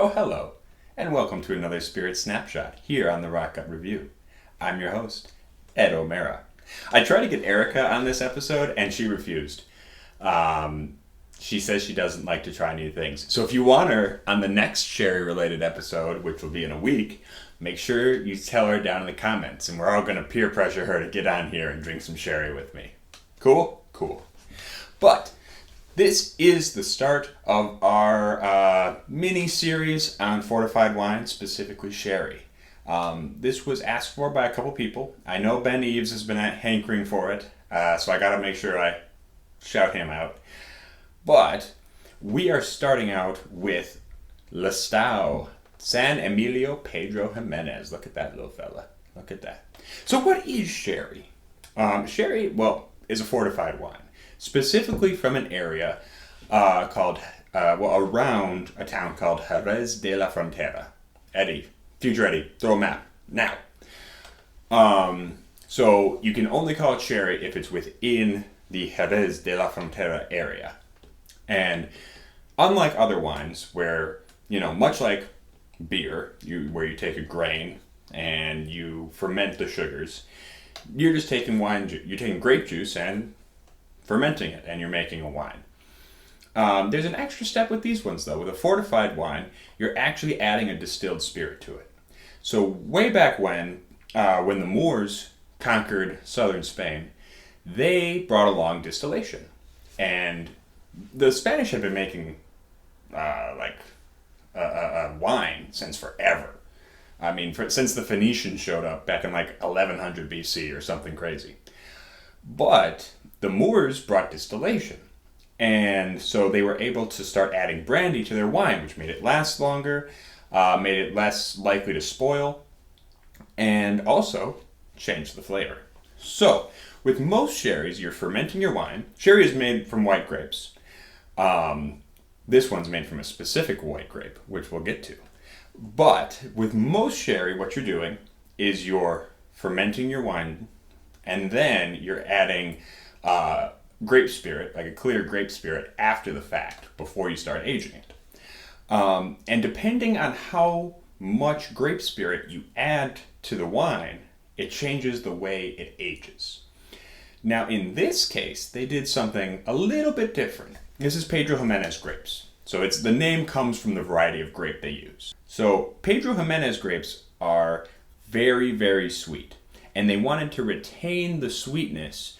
Oh, hello, and welcome to another Spirit Snapshot here on the Rock Gut Review. I'm your host, Ed O'Mara. I tried to get Erica on this episode, and she refused. She says she doesn't like to try new things. So if you want her on the next Sherry-related episode, which will be in a week, make sure you tell her down in the comments, and we're all going to peer pressure her to get on here and drink some sherry with me. Cool? Cool. But this is the start of our mini-series on fortified wine, specifically sherry. This was asked for by a couple people. I know Ben Eves has been hankering for it, so I got to make sure I shout him out. But we are starting out with Lustau, San Emilio Pedro Ximenez. Look at that little fella. Look at that. So what is sherry? Sherry, is a fortified wine, specifically from an area around a town called Jerez de la Frontera. Eddie, future Eddie, throw a map now. So you can only call it sherry if it's within the Jerez de la Frontera area. And unlike other wines where, much like beer, where you take a grain and you ferment the sugars, you're just taking you're taking grape juice and fermenting it, and you're making a wine. There's an extra step with these ones, though. With a fortified wine, you're actually adding a distilled spirit to it. So way back when the Moors conquered southern Spain, they brought along distillation. And the Spanish had been making wine since forever. I mean, since the Phoenicians showed up back in 1100 BC or something crazy. But the Moors brought distillation. And so they were able to start adding brandy to their wine, which made it last longer, made it less likely to spoil, and also changed the flavor. So, with most sherries, you're fermenting your wine. Sherry is made from white grapes. This one's made from a specific white grape, which we'll get to. But with most sherry, what you're doing is you're fermenting your wine, and then you're adding grape spirit, like a clear grape spirit, after the fact, before you start aging it. And depending on how much grape spirit you add to the wine, it changes the way it ages. Now, in this case, they did something a little bit different. This is Pedro Ximénez grapes. So the name comes from the variety of grape they use. So Pedro Ximénez grapes are very, very sweet. And they wanted to retain the sweetness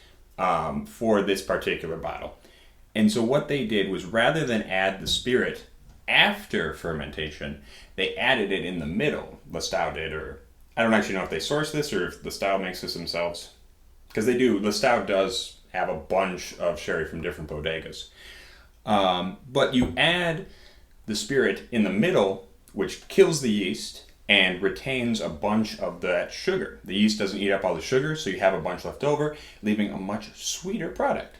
for this particular bottle. And so what they did was, rather than add the spirit after fermentation, they added it in the middle. Lustau did, or I don't actually know if they source this or if Lustau makes this themselves. Because they do. Lustau does have a bunch of sherry from different bodegas. But you add the spirit in the middle, which kills the yeast and retains a bunch of that sugar. The yeast doesn't eat up all the sugar, so you have a bunch left over, leaving a much sweeter product.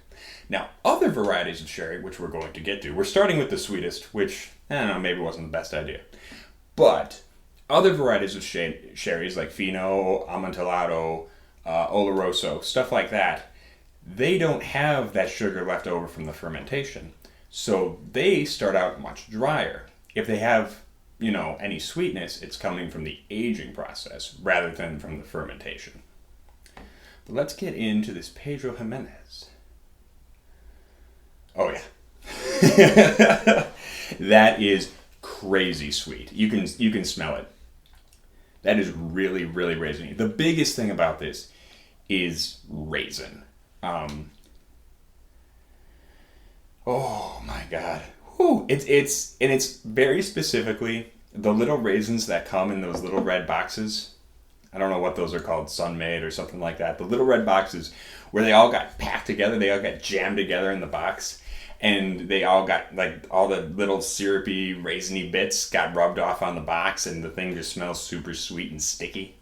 Now, other varieties of sherry, which we're going to get to, we're starting with the sweetest, which, I don't know, maybe wasn't the best idea. But other varieties of sherries, like Fino, Amontillado, Oloroso, stuff like that, they don't have that sugar left over from the fermentation. So they start out much drier. If they have, any sweetness, it's coming from the aging process rather than from the fermentation. But let's get into this Pedro Ximénez. Oh yeah. That is crazy sweet. You can smell it. That is really, really raisiny. The biggest thing about this is raisin. Oh my God. Whew. It's very specifically the little raisins that come in those little red boxes. I don't know what those are called, Sun-Maid or something like that. The little red boxes where they all got packed together, they all got jammed together in the box, and they all got, all the little syrupy, raisiny bits got rubbed off on the box, and the thing just smells super sweet and sticky.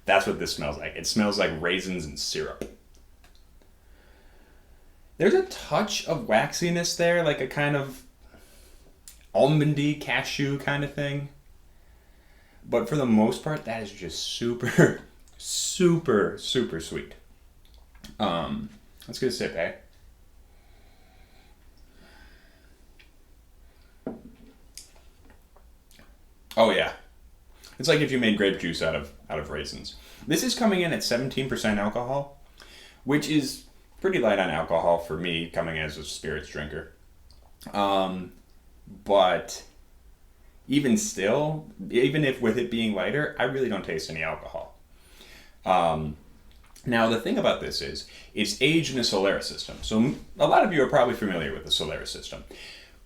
That's what this smells like. It smells like raisins and syrup. There's a touch of waxiness there, like a kind of almondy cashew kind of thing. But for the most part, that is just super, super, super sweet. Let's get a sip, eh? Oh yeah. It's like if you made grape juice out of raisins. This is coming in at 17% alcohol, which is pretty light on alcohol for me coming as a spirits drinker. But even still, even if with it being lighter, I really don't taste any alcohol. Now, the thing about this is, it's aged in a solera system. So a lot of you are probably familiar with the solera system,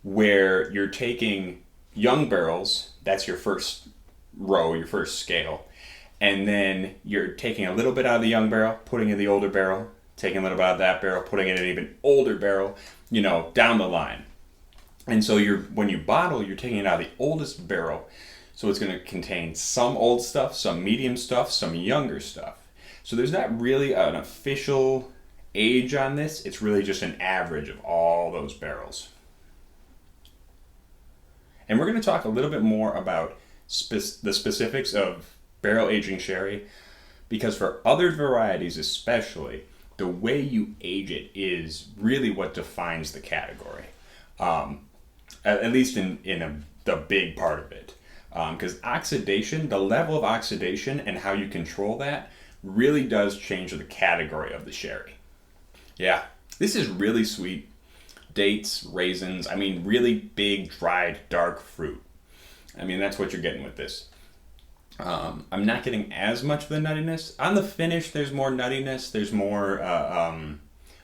where you're taking young barrels, that's your first row, your first scale, and then you're taking a little bit out of the young barrel, putting in the older barrel, taking a little bit out of that barrel, putting in an even older barrel, down the line. And so when you bottle, you're taking it out of the oldest barrel. So it's going to contain some old stuff, some medium stuff, some younger stuff. So there's not really an official age on this. It's really just an average of all those barrels. And we're going to talk a little bit more about the specifics of barrel aging sherry, because for other varieties especially, the way you age it is really what defines the category. At least in the big part of it. Because oxidation, the level of oxidation and how you control that really does change the category of the sherry. Yeah, this is really sweet. Dates, raisins, really big, dried, dark fruit. That's what you're getting with this. I'm not getting as much of the nuttiness. On the finish, there's more nuttiness. There's more,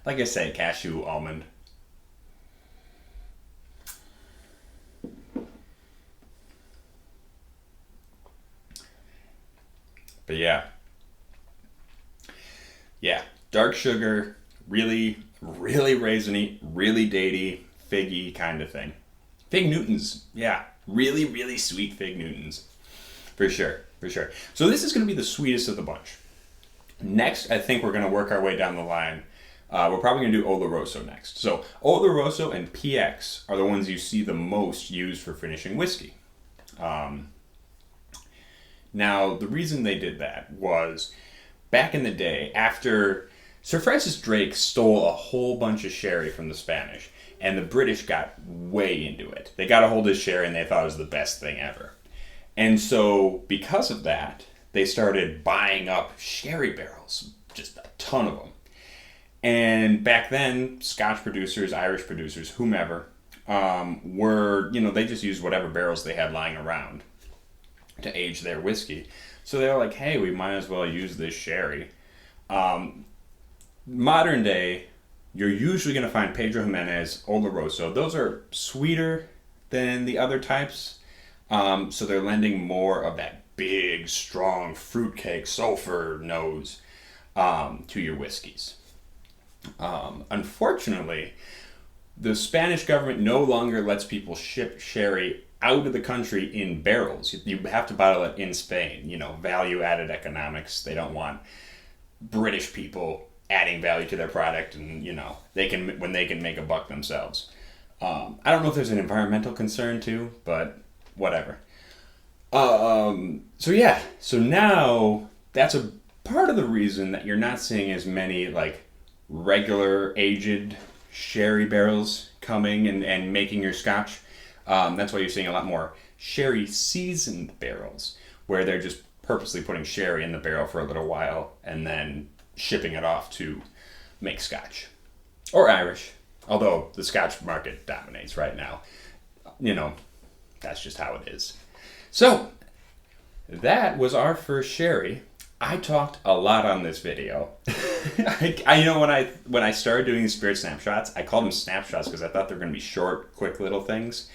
like I say, cashew, almond. But yeah, dark sugar, really, really raisiny, really datey, figgy kind of thing. Fig Newtons, yeah, really, really sweet Fig Newtons, for sure. So this is going to be the sweetest of the bunch. Next, I think we're going to work our way down the line. We're probably going to do Oloroso next. So Oloroso and PX are the ones you see the most used for finishing whiskey. Now, the reason they did that was back in the day, after Sir Francis Drake stole a whole bunch of sherry from the Spanish, and the British got way into it. They got a hold of sherry and they thought it was the best thing ever. And so, because of that, they started buying up sherry barrels, just a ton of them. And back then, Scotch producers, Irish producers, whomever, they just used whatever barrels they had lying around to age their whiskey. So they were like, hey, we might as well use this sherry. Modern day, you're usually going to find Pedro Ximénez, Oloroso. Those are sweeter than the other types. So they're lending more of that big, strong fruitcake sulfur nose to your whiskeys. Unfortunately, the Spanish government no longer lets people ship sherry out of the country in barrels. You have to bottle it in Spain. Value-added economics. They don't want British people adding value to their product, and they can make a buck themselves. I don't know if there's an environmental concern too, but whatever. So now that's a part of the reason that you're not seeing as many like regular aged sherry barrels coming and making your scotch. That's why you're seeing a lot more sherry seasoned barrels, where they're just purposely putting sherry in the barrel for a little while and then shipping it off to make scotch. Or Irish, although the scotch market dominates right now. That's just how it is. So, that was our first sherry. I talked a lot on this video. When I started doing these spirit snapshots, I called them snapshots because I thought they were going to be short, quick little things.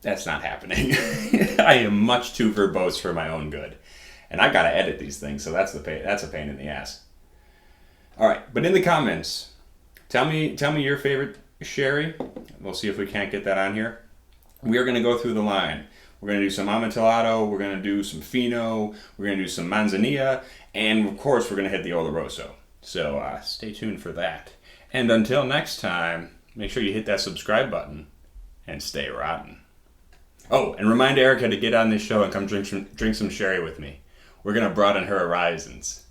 That's not happening. I am much too verbose for my own good. And I gotta edit these things, so that's a pain in the ass. Alright, but in the comments, tell me your favorite sherry. We'll see if we can't get that on here. We are gonna go through the line. We're gonna do some Amontillado, we're gonna do some Fino, we're gonna do some Manzanilla, and of course we're gonna hit the Oloroso. So stay tuned for that. And until next time, make sure you hit that subscribe button and stay rotten. Oh, and remind Erica to get on this show and come drink some sherry with me. We're going to broaden her horizons.